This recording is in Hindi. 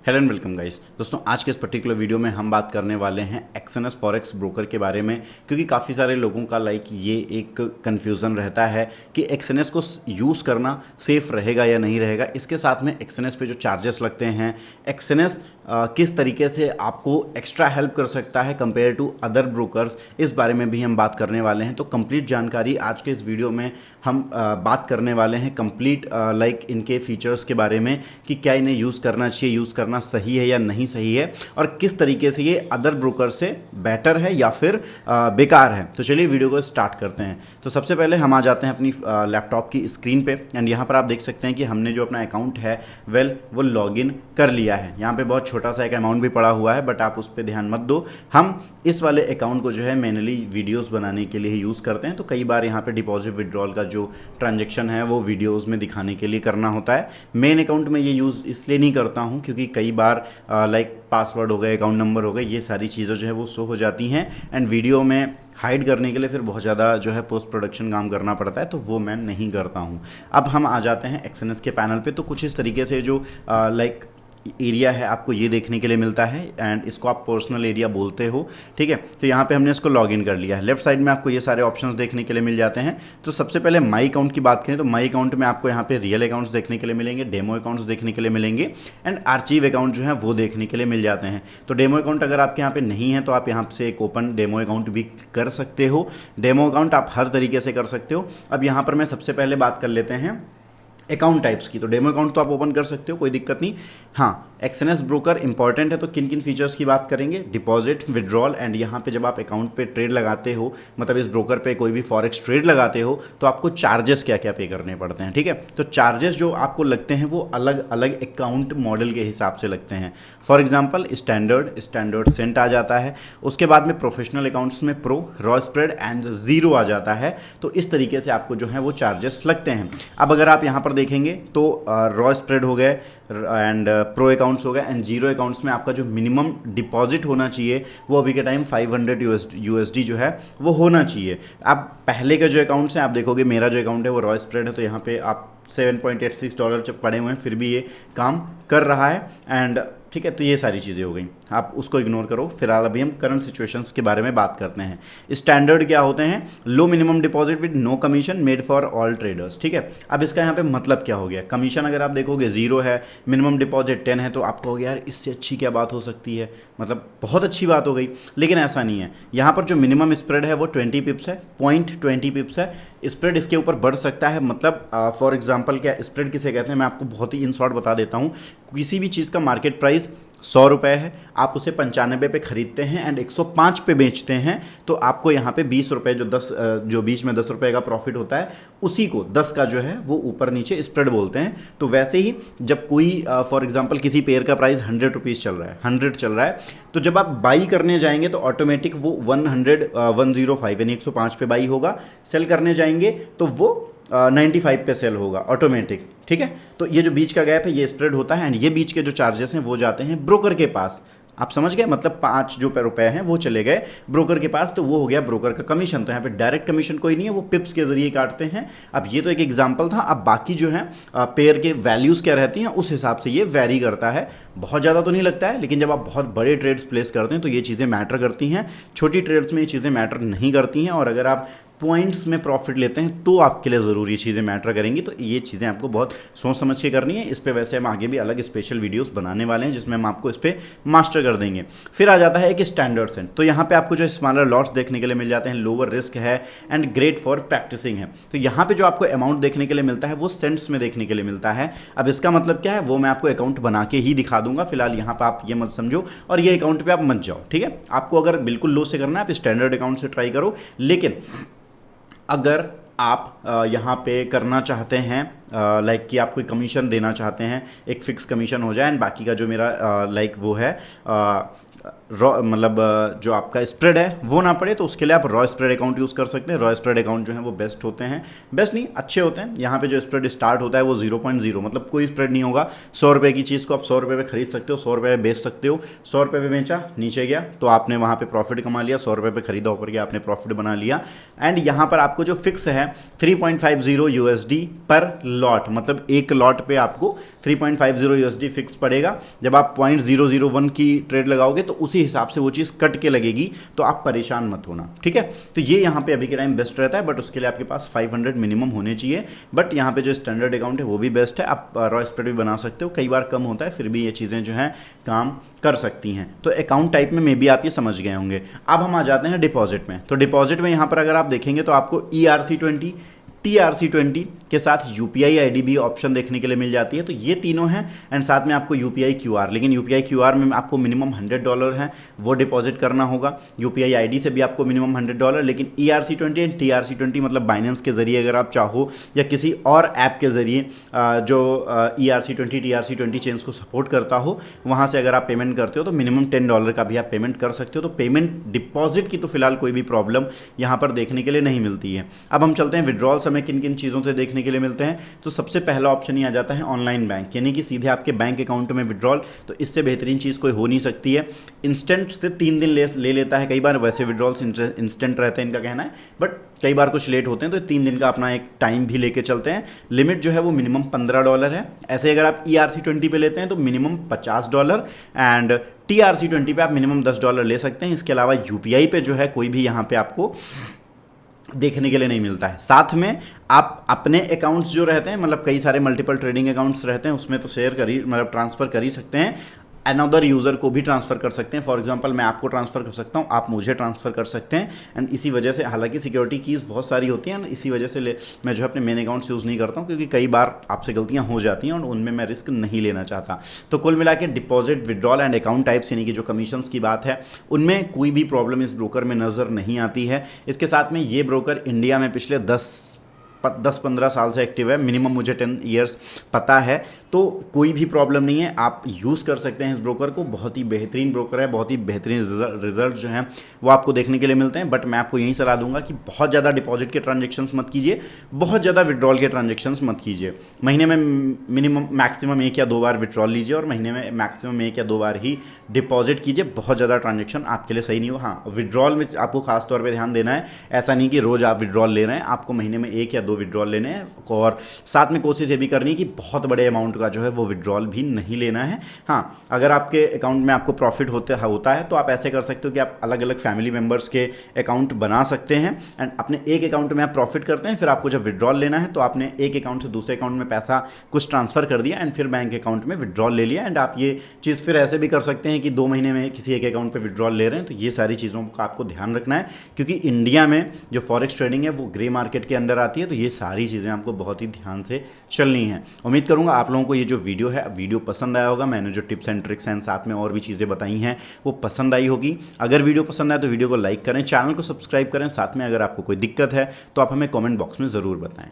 Hello and welcome guys. दोस्तों आज के इस पर्टिकुलर वीडियो में हम बात करने वाले हैं एक्सएनएस फॉरेक्स ब्रोकर के बारे में, क्योंकि काफ़ी सारे लोगों का ये एक कन्फ्यूज़न रहता है कि एक्सएनएस को यूज़ करना सेफ़ रहेगा या नहीं रहेगा। इसके साथ में एक्सएनएस पे जो चार्जेस लगते हैं, एक्सएनएस किस तरीके से आपको एक्स्ट्रा हेल्प कर सकता है कंपेयर टू अदर ब्रोकर्स, इस बारे में भी हम बात करने वाले हैं। तो कंप्लीट जानकारी आज के इस वीडियो में हम बात करने वाले हैं, कंप्लीट इनके फीचर्स के बारे में कि क्या इन्हें यूज़ करना चाहिए, यूज़ करना सही है या नहीं सही है, और किस तरीके से ये अदर ब्रोकर से बेटर है या फिर बेकार है। तो चलिए वीडियो को स्टार्ट करते हैं। तो सबसे पहले हम आ जाते हैं अपनी लैपटॉप की स्क्रीन पे, एंड यहाँ पर आप देख सकते हैं कि हमने जो अपना अकाउंट है वो लॉगिन कर लिया है। यहाँ पे बहुत छोटा सा एक अमाउंट भी पड़ा हुआ है, बट आप उस पर ध्यान मत दो। हम इस वाले अकाउंट को जो है मैनुअली वीडियोस बनाने के लिए यूज़ करते हैं। तो कई बार यहाँ पे डिपॉजिट विड्रॉल का जो ट्रांजैक्शन है वो वीडियोस में दिखाने के लिए करना होता है। मेन अकाउंट में ये यूज़ इसलिए नहीं करता हूँ क्योंकि कई बार पासवर्ड हो गए, अकाउंट नंबर हो गए, ये सारी चीज़ें जो है वो शो हो जाती हैं, एंड वीडियो में हाइड करने के लिए फिर बहुत ज़्यादा जो है पोस्ट प्रोडक्शन काम करना पड़ता है, तो वो मैं नहीं करता हूँ। अब हम आ जाते हैं एक्सएनएस के पैनल पे। तो कुछ इस तरीके से जो एरिया है आपको ये देखने के लिए मिलता है, एंड इसको आप पर्सनल एरिया बोलते हो, ठीक है। तो यहाँ पे हमने इसको लॉगिन कर लिया है। लेफ्ट साइड में आपको ये सारे ऑप्शंस देखने के लिए मिल जाते हैं। तो सबसे पहले माई अकाउंट की बात करें तो माई अकाउंट में आपको यहाँ पे रियल अकाउंट्स देखने के लिए मिलेंगे, डेमो अकाउंट्स देखने के लिए मिलेंगे, एंड आर्चीव अकाउंट जो है वो देखने के लिए मिल जाते हैं। तो डेमो अकाउंट अगर आपके यहाँ पे नहीं है तो आप यहाँ से एक ओपन डेमो अकाउंट भी कर सकते हो। डेमो अकाउंट आप हर तरीके से कर सकते हो। अब यहाँ पर मैं सबसे पहले बात कर लेते हैं अकाउंट टाइप्स की। तो डेमो अकाउंट तो आप ओपन कर सकते हो, कोई दिक्कत नहीं। हाँ, एक्सएनएस ब्रोकर इंपॉर्टेंट है, तो किन किन फीचर्स की बात करेंगे, डिपॉजिट, विड्रॉल, एंड यहाँ पे जब आप अकाउंट पे ट्रेड लगाते हो, मतलब इस ब्रोकर पे कोई भी फॉरेक्स ट्रेड लगाते हो, तो आपको चार्जेस क्या क्या पे करने पड़ते हैं, ठीक है। तो चार्जेस जो आपको लगते हैं वो अलग अलग अकाउंट मॉडल के हिसाब से लगते हैं। फॉर एग्जाम्पल स्टैंडर्ड सेंट आ जाता है, उसके बाद में प्रोफेशनल अकाउंट्स में pro, raw spread and zero आ जाता है। तो इस तरीके से आपको जो है वो चार्जेस लगते हैं। अब अगर आप यहाँ पर देखेंगे तो रॉ स्प्रेड हो गए एंड प्रो अकाउंट्स हो गए, एंड जीरो अकाउंट्स में आपका जो मिनिमम डिपॉजिट होना चाहिए वो अभी के टाइम 500 यूएसडी जो है वो होना चाहिए। अब पहले के जो अकाउंट्स हैं आप देखोगे, मेरा जो अकाउंट है वो रॉ स्प्रेड है, तो यहाँ पे आप $7.86 जब पड़े हुए हैं फिर भी ये काम कर रहा है, एंड ठीक है। तो ये सारी चीज़ें हो गई, आप उसको इग्नोर करो। फिलहाल अभी हम करंट सिचुएशंस के बारे में बात करते हैं। स्टैंडर्ड क्या होते हैं, low minimum deposit with no commission made for all traders, ठीक है। अब इसका यहाँ पे मतलब क्या हो गया, कमीशन अगर आप देखोगे 0 है, मिनिमम डिपॉजिट 10 है, तो आप कहोगे यार इससे अच्छी क्या बात हो सकती है, मतलब बहुत अच्छी बात हो गई। लेकिन ऐसा नहीं है। यहाँ पर जो मिनिमम स्प्रेड है वो 20 पिप्स है, 0.20 पिप्स है। स्प्रेड इसके ऊपर बढ़ सकता है, मतलब फॉर एग्जाम्पल क्या स्प्रेड किसे कहते हैं मैं आपको बहुत ही इन शॉर्ट बता देता हूँ। किसी भी चीज़ का मार्केट प्राइस 100 रुपये है, आप उसे 95 पे खरीदते हैं एंड 105 पे बेचते हैं, तो आपको यहाँ पे 20 रुपये जो बीच में 10 रुपये का प्रॉफिट होता है, उसी को 10 का जो है वो ऊपर नीचे स्प्रेड बोलते हैं। तो वैसे ही जब कोई फॉर एग्जांपल किसी पेयर का प्राइस 100 रुपीज़ चल रहा है, 100 चल रहा है, तो जब आप बाई करने जाएंगे तो ऑटोमेटिक वो 105 यानी 105 पे बाई होगा। सेल करने जाएंगे तो वो 95 पे सेल होगा ऑटोमेटिक, ठीक है। तो ये जो बीच का गैप है ये स्प्रेड होता है, एंड ये बीच के जो चार्जेस हैं वो जाते हैं ब्रोकर के पास। आप समझ गए, मतलब 5 जो रुपए हैं वो चले गए ब्रोकर के पास, तो वो हो गया ब्रोकर का कमीशन। तो यहाँ पे डायरेक्ट कमीशन कोई नहीं है, वो पिप्स के जरिए काटते हैं। अब ये तो एक एग्जांपल था। अब बाकी जो है पेयर के वैल्यूज़ क्या रहती हैं उस हिसाब से ये वैरी करता है। बहुत ज़्यादा तो नहीं लगता है, लेकिन जब आप बहुत बड़े ट्रेड्स प्लेस करते हैं तो ये चीज़ें मैटर करती हैं। छोटी ट्रेड्स में ये चीज़ें मैटर नहीं करती हैं, और अगर आप पॉइंट्स में प्रॉफिट लेते हैं तो आपके लिए ज़रूर ये चीज़ें मैटर करेंगी। तो ये चीज़ें आपको बहुत सोच समझ के करनी है। इस पे वैसे हम आगे भी अलग स्पेशल वीडियोस बनाने वाले हैं जिसमें हम आपको इस पे मास्टर कर देंगे। फिर आ जाता है एक स्टैंडर्ड सेंट। तो यहाँ पे आपको जो स्मॉलर लॉट्स देखने के लिए मिल जाते हैं, लोअर रिस्क है एंड ग्रेट फॉर प्रैक्टिसिंग है। तो यहाँ पे जो आपको अमाउंट देखने के लिए मिलता है वो सेंट्स में देखने के लिए मिलता है। अब इसका मतलब क्या है वो मैं आपको अकाउंट बना के ही दिखा दूंगा। फिलहाल यहाँ पर आप ये मत समझो और ये अकाउंट पर आप मत जाओ, ठीक है। आपको अगर बिल्कुल लो से करना है आप स्टैंडर्ड अकाउंट से ट्राई करो। लेकिन अगर आप यहाँ पे करना चाहते हैं कि आप कोई कमीशन देना चाहते हैं, एक फ़िक्स कमीशन हो जाए, एंड बाकी का जो मेरा वो है मतलब जो आपका स्प्रेड है वो ना पड़े, तो उसके लिए आप रॉ स्प्रेड अकाउंट यूज़ कर सकते हैं। रॉ स्प्रेड अकाउंट जो है वो बेस्ट होते हैं, बेस्ट नहीं अच्छे होते हैं। यहाँ पे जो स्प्रेड स्टार्ट होता है वो 0.0, मतलब कोई स्प्रेड नहीं होगा। 100 रुपये की चीज़ को आप 100 रुपये पे खरीद सकते हो, 100 रुपये पे बेच सकते हो। 100 रुपये पे बेचा, नीचे गया तो आपने वहाँ पे प्रॉफिट कमा लिया, 100 रुपये पे खरीदा, ऊपर गया आपने प्रॉफिट बना लिया। एंड यहाँ पर आपको जो फिक्स है 3.50 USD पर लॉट, मतलब एक लॉट पे आपको 3.50 USD फिक्स पड़ेगा। जब आप 0.001 की ट्रेड लगाओगे तो उसी हिसाब से वो चीज़ कट के लगेगी, तो आप परेशान मत होना, ठीक है। तो ये यहाँ पे अभी के टाइम बेस्ट रहता है, बट उसके लिए आपके पास 500 मिनिमम होने चाहिए। बट यहाँ पे जो स्टैंडर्ड अकाउंट है वो भी बेस्ट है, आप रॉ स्प्रेड भी बना सकते हो, कई बार कम होता है फिर भी ये चीज़ें जो हैं काम कर सकती हैं। तो अकाउंट टाइप में भी आप ये समझ गए होंगे। अब हम आ जाते हैं डिपॉजिट में। तो डिपॉजिट में यहाँ पर अगर आप देखेंगे तो आपको ERC20 TRC20 के साथ UPI ID भी ऑप्शन देखने के लिए मिल जाती है। तो ये तीनों हैं, एंड साथ में आपको UPI QR, लेकिन UPI QR में आपको मिनिमम $100 है वो डिपॉजिट करना होगा। UPI ID से भी आपको मिनिमम $100, लेकिन ERC20 एंड TRC20 मतलब बाइनेंस के जरिए अगर आप चाहो या किसी और ऐप के जरिए जो ERC20 TRC20 चेन्स को सपोर्ट करता हो, वहाँ से अगर आप पेमेंट करते हो तो मिनिमम $10 का भी आप पेमेंट कर सकते हो। तो पेमेंट डिपॉजिट की तो फिलहाल कोई भी प्रॉब्लम यहाँ पर देखने के लिए नहीं मिलती है। अब हम चलते हैं विड्रॉल हमें किन किन चीज़ों से देखने के लिए मिलते हैं। तो सबसे पहला ऑप्शन ही आ जाता है ऑनलाइन बैंक, यानी कि सीधे आपके बैंक अकाउंट में विड्रॉल। तो इससे बेहतरीन चीज़ कोई हो नहीं सकती है। इंस्टेंट से 3 दिन ले लेता है कई बार, वैसे विड्रॉल्स इंस्टेंट रहते हैं इनका कहना है, बट कई बार कुछ लेट होते हैं, तो 3 दिन का अपना एक टाइम भी लेके चलते हैं। लिमिट जो है वो मिनिमम $15 है। ऐसे अगर आप ERC20 पे लेते हैं तो मिनिमम $50, एंड TRC20 पे आप मिनिमम $10 ले सकते हैं। इसके अलावा UPI पे जो है कोई भी यहाँ पे आपको देखने के लिए नहीं मिलता है। साथ में आप अपने अकाउंट्स जो रहते हैं, मतलब कई सारे मल्टीपल ट्रेडिंग अकाउंट्स रहते हैं, उसमें तो शेयर कर ही मतलब ट्रांसफ़र कर ही सकते हैं, अनदर यूज़र को भी ट्रांसफ़र कर सकते हैं। फॉर एग्जांपल मैं आपको ट्रांसफ़र कर सकता हूँ, आप मुझे ट्रांसफ़र कर सकते हैं। एंड इसी वजह से, हालांकि सिक्योरिटी कीज़ बहुत सारी होती हैं, इसी वजह से मैं जो है अपने मेन अकाउंट से यूज़ नहीं करता हूँ, क्योंकि कई बार आपसे गलतियाँ हो जाती हैं और उनमें मैं रिस्क नहीं लेना चाहता। तो कुल मिला के deposit, withdrawal and account types यानी कि जो कमीशंस की बात है, उनमें कोई भी प्रॉब्लम इस ब्रोकर में नज़र नहीं आती है। इसके साथ में ये ब्रोकर इंडिया में पिछले 10-15 साल से एक्टिव है, मिनिमम मुझे 10 ईयर्स पता है, तो कोई भी प्रॉब्लम नहीं है, आप यूज़ कर सकते हैं इस ब्रोकर को। बहुत ही बेहतरीन ब्रोकर है, बहुत ही बेहतरीन रिजल्ट जो हैं वो आपको देखने के लिए मिलते हैं। बट मैं आपको यही सलाह दूंगा कि बहुत ज़्यादा डिपॉजिट के ट्रांजेक्शन्स मत कीजिए, बहुत ज़्यादा विड्रॉल के ट्रांजेक्शन्स मत कीजिए। महीने में मिनिमम मैक्सिमम 1 या 2 बार विड्रॉल लीजिए, और महीने में मैक्सिमम 1 या 2 बार ही डिपॉजिट कीजिए। बहुत ज़्यादा ट्रांजेक्शन आपके लिए सही नहीं हो। हाँ, विड्रॉल में आपको खास तौर पर ध्यान देना है, ऐसा नहीं कि रोज़ आप विड्रॉल ले रहे हैं, आपको महीने में 1 या 2 विड्रॉल लेने हैं, और साथ में कोशिश ये भी करनी है कि बहुत बड़े अमाउंट का जो है वो विड्रॉल भी नहीं लेना है। हाँ, अगर आपके अकाउंट में आपको प्रॉफिट होता है तो आप ऐसे कर सकते हो कि आप अलग अलग फैमिली मेंबर्स के अकाउंट बना सकते हैं, एंड अपने एक अकाउंट में आप प्रॉफिट करते हैं, फिर आपको जब विड्रॉल लेना है तो आपने एक अकाउंट से दूसरे अकाउंट में पैसा कुछ ट्रांसफ़र कर दिया, एंड फिर बैंक अकाउंट में विड्रॉल ले लिया। एंड आप ये चीज़ फिर ऐसे भी कर सकते हैं कि 2 महीने में किसी एक अकाउंट पर विड्रॉल ले रहे हैं। तो ये सारी चीज़ों का आपको ध्यान रखना है, क्योंकि इंडिया में जो फॉरेक्स ट्रेडिंग है वो ग्रे मार्केट के अंडर आती है। तो ये सारी चीज़ें आपको बहुत ही ध्यान से चलनी है। उम्मीद करूंगा आप लोगों को ये जो वीडियो पसंद आया होगा। मैंने जो टिप्स एंड ट्रिक्स एंड साथ में और भी चीज़ें बताई हैं वो पसंद आई होगी। अगर वीडियो पसंद आए तो वीडियो को लाइक करें, चैनल को सब्सक्राइब करें। साथ में अगर आपको कोई दिक्कत है तो आप हमें कमेंट बॉक्स में ज़रूर बताएं।